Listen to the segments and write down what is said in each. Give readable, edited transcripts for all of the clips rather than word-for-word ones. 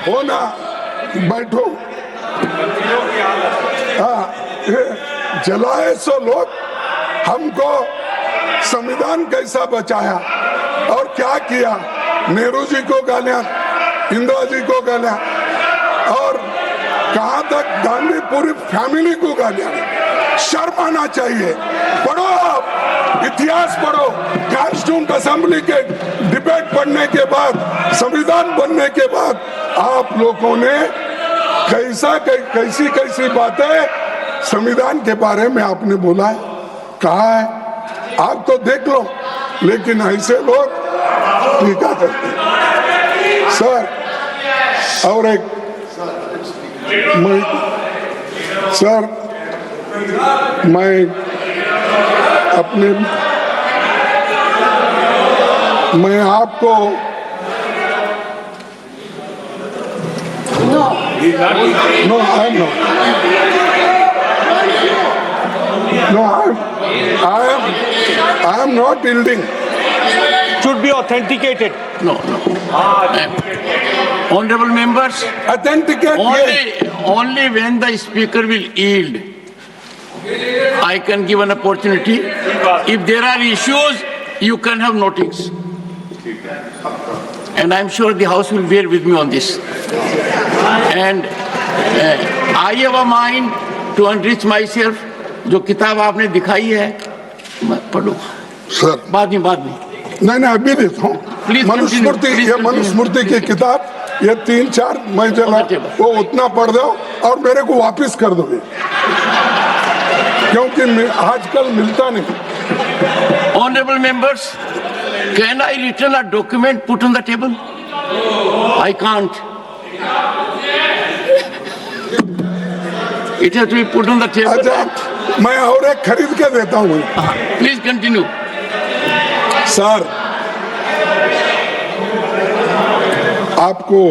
हो ना, बैठो। हाँ, जलाए सो लोग, हमको संविधान कैसा बचाया और क्या किया। नेहरू जी को गालियां, इंदिरा जी को गालियां, और कहां तक गांधी पूरी फैमिली को गालियां। शर्म आना चाहिए। पढ़ो, आप इतिहास पढ़ो। कॉन्स्टिट्यूंट असेंबली के डिबेट पढ़ने के बाद, संविधान बनने के बाद आप लोगों ने कैसी कैसी बातें संविधान के बारे में आपने बोला है, कहा है, आप तो देख लो। लेकिन ऐसे लोग टीका करते हैं। सर, और एक मैं अपने मैं आपको No, I'm not. No, I am not yielding. Should be authenticated. No. Honorable members, Authenticate. only when the speaker will yield, I can give an opportunity. If there are issues, you can have notice. And I'm sure the House will bear with me on this. And I have a mind to enrich myself. जो किताब आपने दिखाई है, मैं पढ़ूँ। Sir, बाद में नहीं अभी देता हूँ। मनुस्मृति की किताब, ये 3-4 मैं जला वो उतना पढ़ दो और मेरे को वापस कर दो, क्योंकि आजकल मिलता नहीं। Honorable members, can I return a document put on the table? I can't. It has to be put on the table. अच्छा, मैं और एक खरीद के देता हूँ। Please continue. सर, आपको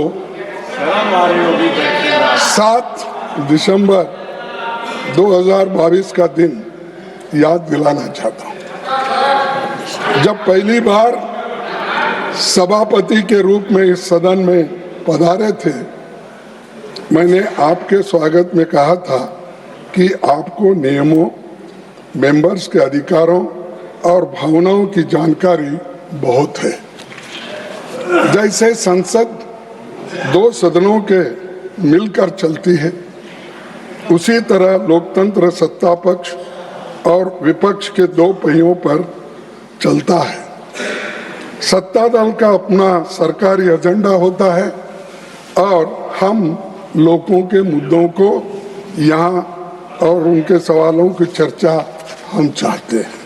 7 दिसंबर 2022 का दिन याद दिलाना चाहता हूँ, जब पहली बार सभापति के रूप में इस सदन में पधारे थे। मैंने आपके स्वागत में कहा था कि आपको नियमों, मेंबर्स के अधिकारों और भावनाओं की जानकारी बहुत है। जैसे संसद 2 सदनों के मिलकर चलती है, उसी तरह लोकतंत्र सत्ता पक्ष और विपक्ष के 2 पहियों पर चलता है। सत्ता दल का अपना सरकारी एजेंडा होता है और हम लोगों के मुद्दों को यहाँ और उनके सवालों की चर्चा हम चाहते हैं।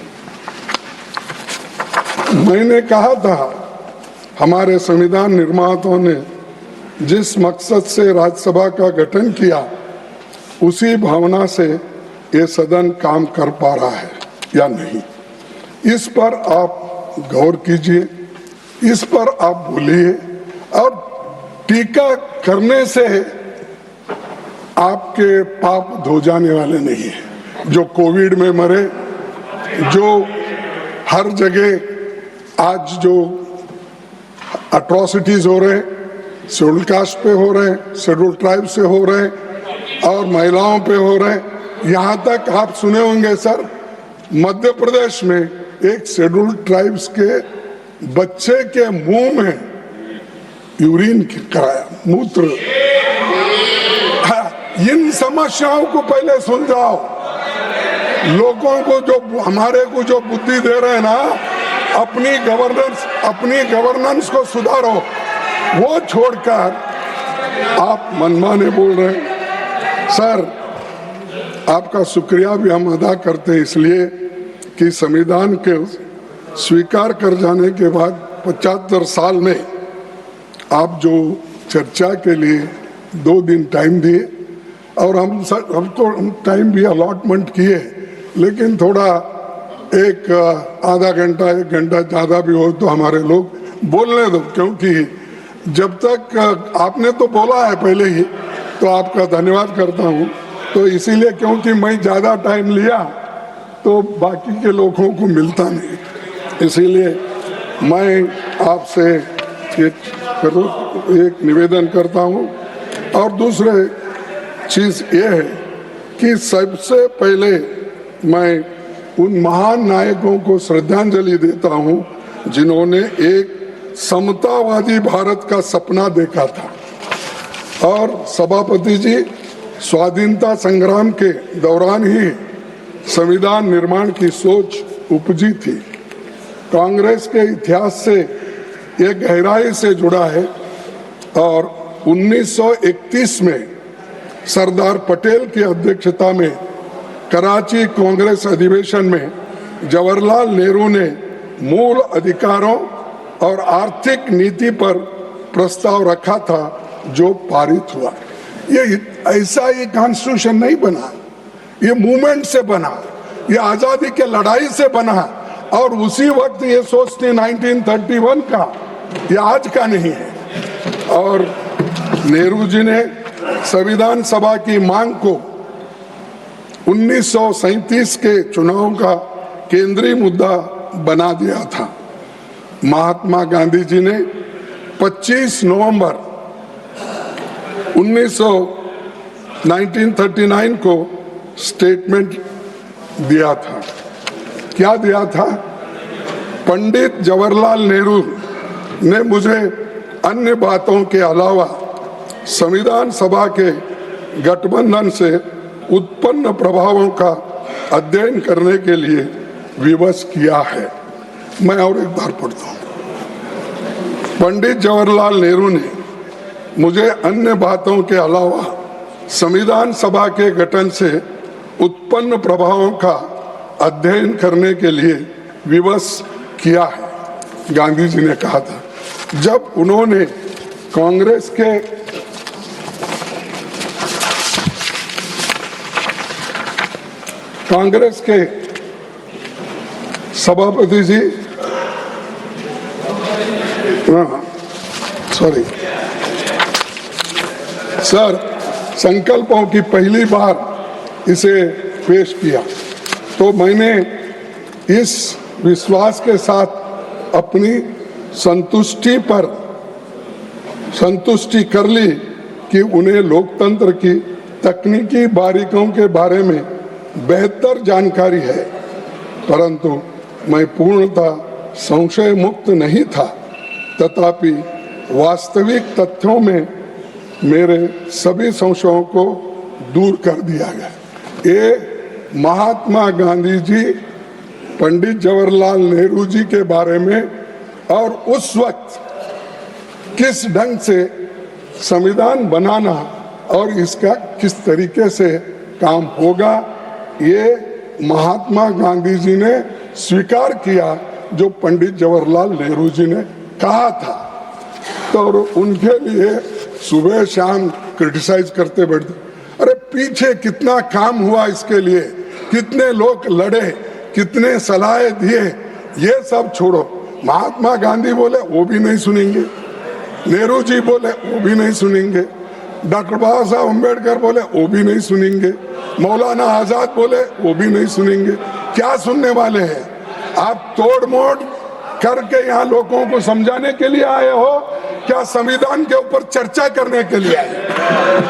मैंने कहा था, हमारे संविधान निर्माताओं ने जिस मकसद से राज्यसभा का गठन किया, उसी भावना से ये सदन काम कर पा रहा है या नहीं, इस पर आप गौर कीजिए, इस पर आप बोलिए। और टीका करने से आपके पाप धो जाने वाले नहीं है। जो कोविड में मरे, जो हर जगह आज जो अट्रॉसिटीज हो रहे, शेड्यूल कास्ट पे हो रहे, शेड्यूल ट्राइब से हो रहे और महिलाओं पे हो रहे। यहाँ तक आप सुने होंगे सर, मध्य प्रदेश में एक शेड्यूल ट्राइब्स के बच्चे के मुंह में यूरिन कराया, मूत्र। इन समस्याओं को पहले सुलझाओ। लोगों को जो हमारे को जो बुद्धि दे रहे हैं ना, अपनी गवर्नेंस को सुधारो, वो छोड़कर आप मनमाने बोल रहे हैं। सर, आपका शुक्रिया भी हम अदा करते हैं, इसलिए कि संविधान के स्वीकार कर जाने के बाद 75 साल में आप जो चर्चा के लिए 2 दिन टाइम दिए और हमको टाइम भी अलॉटमेंट किए, लेकिन थोड़ा एक आधा घंटा 1 घंटा ज़्यादा भी हो तो हमारे लोग बोलने दो, क्योंकि जब तक आपने तो बोला है पहले ही, तो आपका धन्यवाद करता हूँ। तो इसीलिए, क्योंकि मैं ज़्यादा टाइम लिया तो बाकी के लोगों को मिलता नहीं, इसीलिए मैं आपसे ये एक निवेदन करता हूँ। और दूसरे चीज ये है कि सबसे पहले मैं उन महान नायकों को श्रद्धांजलि देता हूँ जिन्होंने एक समतावादी भारत का सपना देखा था। और सभापति जी, स्वाधीनता संग्राम के दौरान ही संविधान निर्माण की सोच उपजी थी। कांग्रेस के इतिहास से ये गहराई से जुड़ा है और 1931 में सरदार पटेल की अध्यक्षता में कराची कांग्रेस अधिवेशन में जवाहरलाल नेहरू ने मूल अधिकारों और आर्थिक नीति पर प्रस्ताव रखा था जो पारित हुआ। ये ऐसा ही कॉन्स्टिट्यूशन नहीं बना, ये मूवमेंट से बना, ये आजादी के लड़ाई से बना। और उसी वक्त ये सोच थी 1931 का, ये आज का नहीं है। और नेहरू जी ने संविधान सभा की मांग को 1937 के चुनाव का केंद्रीय मुद्दा बना दिया था। महात्मा गांधी जी ने 25 नवंबर 1939 को स्टेटमेंट दिया था। क्या दिया था? पंडित जवाहरलाल नेहरू ने मुझे अन्य बातों के अलावा संविधान सभा के गठबंधन से उत्पन्न प्रभावों का अध्ययन करने के लिए विवश किया है। मैं और एक बार पढ़ता हूँ। पंडित जवाहरलाल नेहरू ने मुझे अन्य बातों के अलावा संविधान सभा के गठन से उत्पन्न प्रभावों का अध्ययन करने के लिए विवश किया है, गांधी जी ने कहा था जब उन्होंने कांग्रेस के सभापति जी सर संकल्पों की पहली बार इसे पेश किया तो मैंने इस विश्वास के साथ अपनी संतुष्टि कर ली कि उन्हें लोकतंत्र की तकनीकी बारीकियों के बारे में बेहतर जानकारी है, परंतु मैं पूर्णतः संशय मुक्त नहीं था। तथापि वास्तविक तथ्यों में मेरे सभी संशयों को दूर कर दिया गया। ये महात्मा गांधी जी, पंडित जवाहरलाल नेहरू जी के बारे में और उस वक्त किस ढंग से संविधान बनाना और इसका किस तरीके से काम होगा, ये महात्मा गांधी जी ने स्वीकार किया जो पंडित जवाहरलाल नेहरू जी ने कहा था। तो उनके लिए सुबह शाम क्रिटिसाइज करते बैठते, अरे पीछे कितना काम हुआ इसके लिए, कितने लोग लड़े, कितने सलाहें दिए, ये सब छोड़ो। महात्मा गांधी बोले वो भी नहीं सुनेंगे, नेहरू जी बोले वो भी नहीं सुनेंगे, डॉक्टर बाबा साहब अम्बेडकर बोले वो भी नहीं सुनेंगे, मौलाना आजाद बोले वो भी नहीं सुनेंगे। क्या सुनने वाले हैं? आप तोड़ मोड़ करके यहाँ लोगों को समझाने के लिए आए हो, क्या संविधान के ऊपर चर्चा करने के लिए आए?